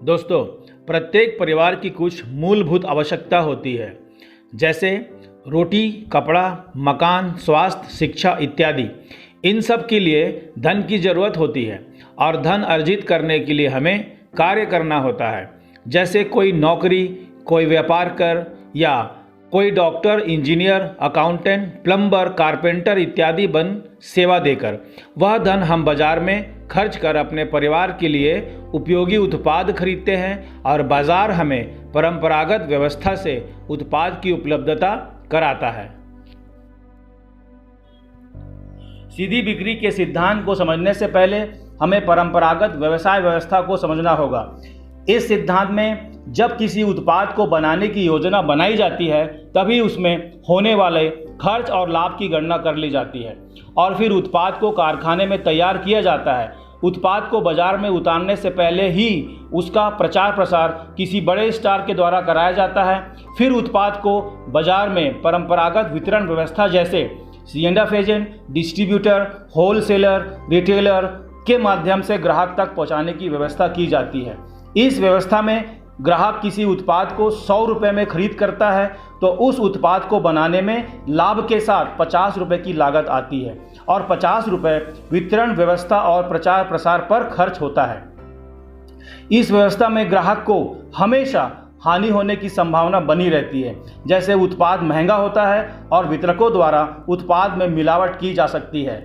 दोस्तों, प्रत्येक परिवार की कुछ मूलभूत आवश्यकता होती है, जैसे रोटी, कपड़ा, मकान, स्वास्थ्य, शिक्षा इत्यादि। इन सब के लिए धन की ज़रूरत होती है और धन अर्जित करने के लिए हमें कार्य करना होता है। जैसे कोई नौकरी, कोई व्यापार कर या कोई doctor, engineer, accountant, plumber, carpenter इत्यादि बन सेवा देकर वह धन हम बाजार में खर्च कर अपने परिवार के लिए उपयोगी उत्पाद खरीदते हैं और बाजार हमें परंपरागत व्यवस्था से उत्पाद की उपलब्धता कराता है। सीधी बिक्री के सिद्धांत को समझने से पहले हमें परंपरागत व्यवसाय व्यवस्था को समझना होगा। इस सिद्धांत में जब किसी उत्पाद को बनाने की योजना बनाई जाती है तभी उसमें होने वाले खर्च और लाभ की गणना कर ली जाती है और फिर उत्पाद को कारखाने में तैयार किया जाता है। उत्पाद को बाजार में उतारने से पहले ही उसका प्रचार प्रसार किसी बड़े स्टार के द्वारा कराया जाता है। फिर उत्पाद को बाजार में परंपरागत वितरण व्यवस्था जैसे सीएंडएफ एजेंट, डिस्ट्रीब्यूटर, होलसेलर, रिटेलर के माध्यम से ग्राहक तक पहुंचाने की व्यवस्था की जाती है। इस व्यवस्था में ग्राहक किसी उत्पाद को 100 रुपये में खरीद करता है तो उस उत्पाद को बनाने में लाभ के साथ 50 रुपये की लागत आती है और 50 रुपये वितरण व्यवस्था और प्रचार प्रसार पर खर्च होता है। इस व्यवस्था में ग्राहक को हमेशा हानि होने की संभावना बनी रहती है, जैसे उत्पाद महंगा होता है और वितरकों द्वारा उत्पाद में मिलावट की जा सकती है।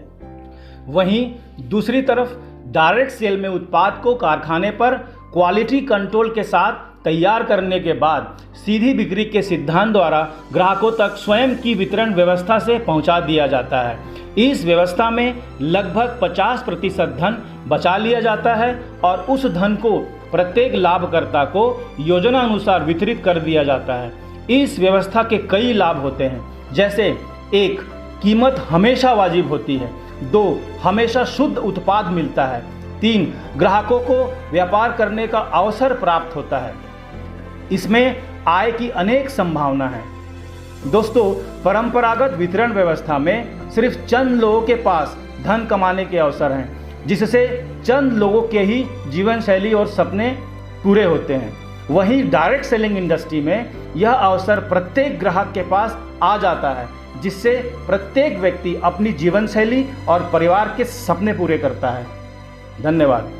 वहीं दूसरी तरफ डायरेक्ट सेल में उत्पाद को कारखाने पर क्वालिटी कंट्रोल के साथ तैयार करने के बाद सीधी बिक्री के सिद्धांत द्वारा ग्राहकों तक स्वयं की वितरण व्यवस्था से पहुंचा दिया जाता है। इस व्यवस्था में लगभग 50% धन बचा लिया जाता है और उस धन को प्रत्येक लाभकर्ता को योजना अनुसार वितरित कर दिया जाता है। इस व्यवस्था के कई लाभ होते हैं, जैसे 1. कीमत हमेशा वाजिब होती है। 2. हमेशा शुद्ध उत्पाद मिलता है। 3. ग्राहकों को व्यापार करने का अवसर प्राप्त होता है। इसमें आय की अनेक संभावना है। दोस्तों, परंपरागत वितरण व्यवस्था में सिर्फ चंद लोगों के पास धन कमाने के अवसर हैं, जिससे चंद लोगों के ही जीवन शैली और सपने पूरे होते हैं। वहीं डायरेक्ट सेलिंग इंडस्ट्री में यह अवसर प्रत्येक ग्राहक के पास आ जाता है, जिससे प्रत्येक व्यक्ति अपनी जीवन शैली और परिवार के सपने पूरे करता है। धन्यवाद।